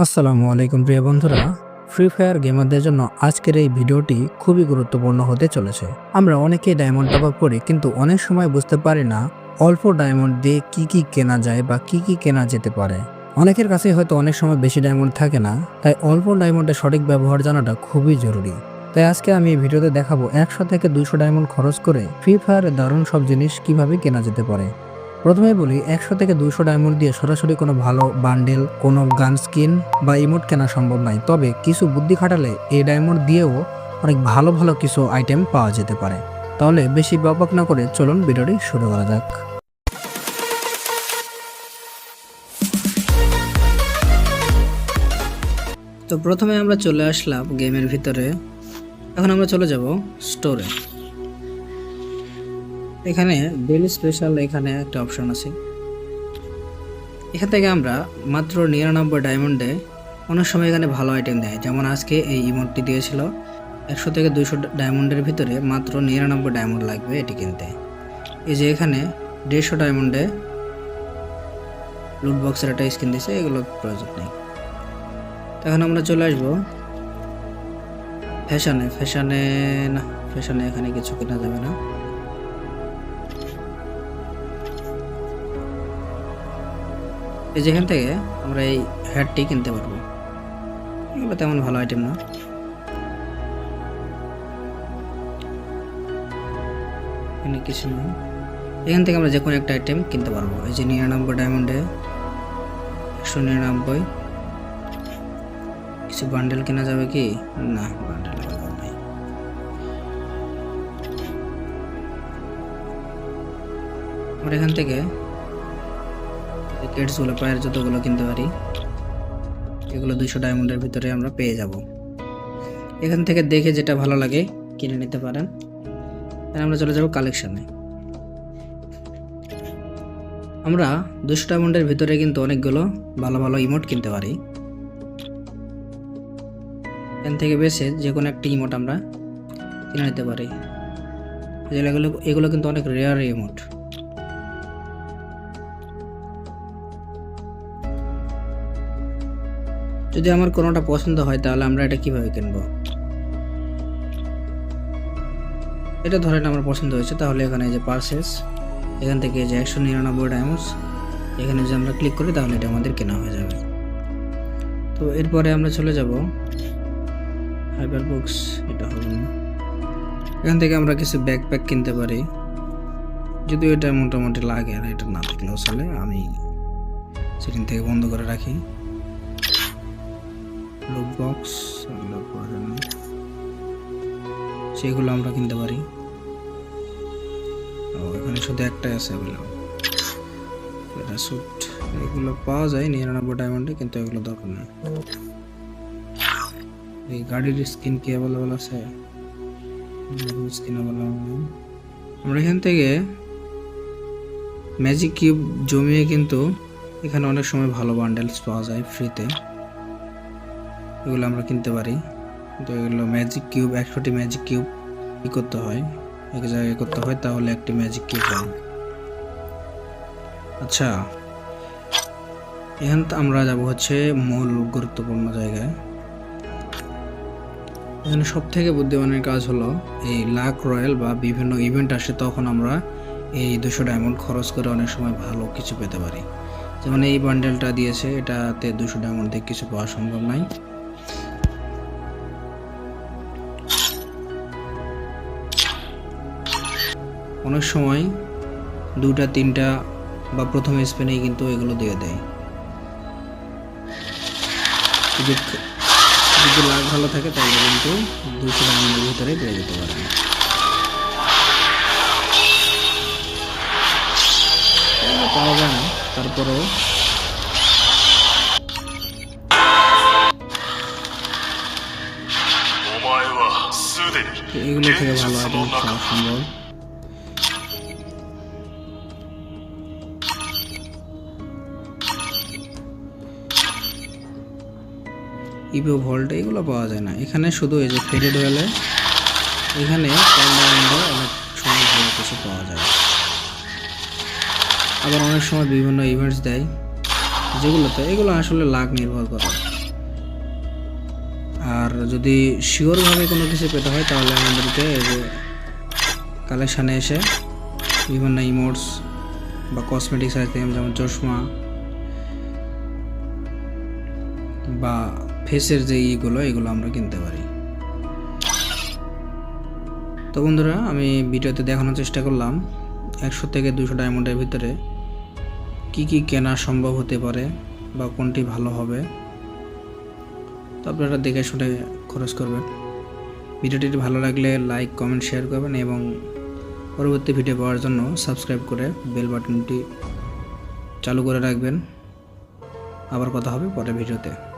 আসসালামু আলাইকুম প্রিয় বন্ধুরা। ফ্রি ফায়ার গেমারদের জন্য আজকের এই ভিডিওটি খুবই গুরুত্বপূর্ণ হতে চলেছে। আমরা অনেকেই ডায়মন্ড টপ আপ করি, কিন্তু অনেক সময় বুঝতে পারি না অল্প ডায়মন্ড দিয়ে কি কেনা যায় বা কি কেনা যেতে পারে। অনেকের কাছে হয়তো অনেক সময় বেশি ডায়মন্ড থাকে না, তাই অল্প ডায়মন্ডের সঠিক ব্যবহার জানাটা খুবই জরুরি। তাই আজকে আমি এই ভিডিওতে দেখাবো 100 থেকে 200 ডায়মন্ড খরচ করে ফ্রি ফায়ারে দারুণ সব জিনিস কিভাবে কেনা যেতে পারে। প্রথমে বলি, 100 থেকে 200 ডায়মন্ড দিয়ে সরাসরি কোনো ভালো বান্ডেল, কোনো গান স্কিন বা ইমোট কেনা সম্ভব নয়। তবে কিছু বুদ্ধি খাটালে এই ডায়মন্ড দিয়েও অনেক ভালো ভালো কিছু আইটেম পাওয়া যেতে পারে। তাহলে বেশি বকবক না করে চলুন ভিডিওটি শুরু করা যাক। তো প্রথমে আমরা চলে আসলাম গেমের ভিতরে। এখন আমরা চলে যাব স্টোরে। এখানে ডেইলি স্পেশাল এখানে একটা অপশন আছে। এখান থেকে আমরা মাত্র 99 ডায়মন্ডে অনেক সময় এখানে ভালো আইটেম দেয়। যেমন আজকে এই ইমোটটি দিয়েছিল 100 থেকে 200 ডায়মন্ডের ভিতরে মাত্র 99 ডায়মন্ড লাগবে এটি কিনতে। এই যে এখানে 150 ডায়মন্ডে লুট বক্সের একটা স্কিন দিয়েছে, এগুলো প্রয়োজন নেই। এখন আমরা চলে আসবো ফ্যাশনে এখানে কিছু কেনা যাবে না। এই যেখান থেকে আমরা এই হ্যাটটি কিনতে পারবো, এগুলো তেমন ভালো আইটেম না। এখানে কিছু নেই। এখান থেকে আমরা যে কোনো একটা আইটেম কিনতে পারবো। এই যে 99 ডায়মন্ডে 199 কিছু বান্ডেল কেনা যাবে কি না? বান্ডেল নেই। আমরা এখান থেকে কিটসগুলো, পায়ের জুতোগুলো কিনতে পারি। এগুলো 200 ডায়মন্ডের ভিতরে আমরা পেয়ে যাব। এখান থেকে দেখে যেটা ভালো লাগে কিনে নিতে পারেন। আমরা চলে যাব কালেকশনে। আমরা 200 ডায়মন্ডের ভিতরে কিন্তু অনেকগুলো ভালো ভালো ইমোট কিনতে পারি। এখান থেকে বেছে যে কোনো একটা ইমোট আমরা কিনে নিতে পারি। এগুলো কিন্তু অনেক রেয়ার ইমোট। যদি আমার কোনোটা পছন্দ হয় তাহলে আমরা এটা কিভাবে কিনবো? এটা ধরেন আমার পছন্দ হয়েছে, তাহলে এখানে যে পারচেস, এখান থেকে যে 199 ডায়মন্ডস, এখানে যে আমরা ক্লিক করি তাহলে এটা আমাদের কেনা হয়ে যাবে। তো এরপরে আমরা চলে যাব হাইপার বক্স। এটা হবে না। এখান থেকে আমরা কিছু ব্যাকপ্যাক কিনতে পারি, যদিও এটা মোটামুটি লাগে, আর এটা না থাকলেও চলে। আমি সেটিং থেকে বন্ধ করে রাখি। লুট বক্স সেগুলো আমরা কিনতে পারি। এখানে শুধু একটাই আছে, এটা স্যুট। এগুলো পাওয়া যায় 99 ডায়মন্ডে, কিন্তু এগুলো দরকার নেই। এই গাড়ির স্কিন কি অ্যাভেলেবল আছে? স্কিন অ্যাভেলেবল নেই। আমরা এখান থেকে ম্যাজিক কিউব জমিয়ে কিন্তু এখানে অনেক সময় ভালো বান্ডেলস পাওয়া যায় ফ্রিতে, এগুলো আমরা কিনতে পারি। তো এগুলো ম্যাজিক কিউব, 100টি ম্যাজিক কিউব করতে হয়, এক জায়গায় করতে হয়, তাহলে একটি ম্যাজিক কিউব হয়। আচ্ছা, এখান আমরা যাব হচ্ছে মূল গুরুত্বপূর্ণ জায়গায়। এখানে সব থেকে বুদ্ধিমানের কাজ হলো এই লাক রয়্যাল বা বিভিন্ন ইভেন্ট আসে, তখন আমরা এই 200 ডায়মন্ড খরচ করে অনেক সময় ভালো কিছু পেতে পারি। যেমন এই বান্ডেলটা দিয়েছে, এটাতে 200 ডায়মন্ড দিয়ে কিছু পাওয়া সম্ভব নয়। অনেক সময় 2টা 3টা বা প্রথম স্পেনেই কিন্তু এগুলো দিয়ে দেয়। যদি লাভ ভালো থাকে তাহলে কিন্তু 200 ডায়মন্ডের ভিতরে পেয়ে যেতে পারেন। পাওয়া যায় না, তারপরেও এগুলো থেকে ভালো আইটেম পাওয়া সম্ভব। ইভো ভল্ট এগুলো পাওয়া যায় না এখানে, শুধু এই যে ফেডেড ওয়েলে এখানে অনেক সময় ভালো কিছু পাওয়া যায়। আবার অনেক সময় বিভিন্ন ইভেন্টস দেয়, যেগুলোতে এগুলো আসলে লাক নির্ভর করে। আর যদি শিওরভাবে কোনো কিছু পেতে হয় তাহলে আমাদেরকে এই যে কালেকশানে এসে বিভিন্ন ইমোটস বা কসমেটিক্স আইটেম যেমন চশমা বা ফেসের যে এগুলো আমরা কিনতে পারি। তো বন্ধুরা, আমি ভিডিওতে দেখানোর চেষ্টা করলাম 100 থেকে 200 ডায়মন্ডের ভিতরে কি কি কেনা সম্ভব হতে পারে বা কোনটি ভালো হবে। তো আপনারা দেখে শুনে খরচ করবেন। ভিডিওটি ভালো লাগলে লাইক, কমেন্ট, শেয়ার করবেন এবং পরবর্তী ভিডিও পাওয়ার জন্য সাবস্ক্রাইব করে বেল বাটনটি চালু করে রাখবেন। আবার কথা হবে পরের ভিডিওতে।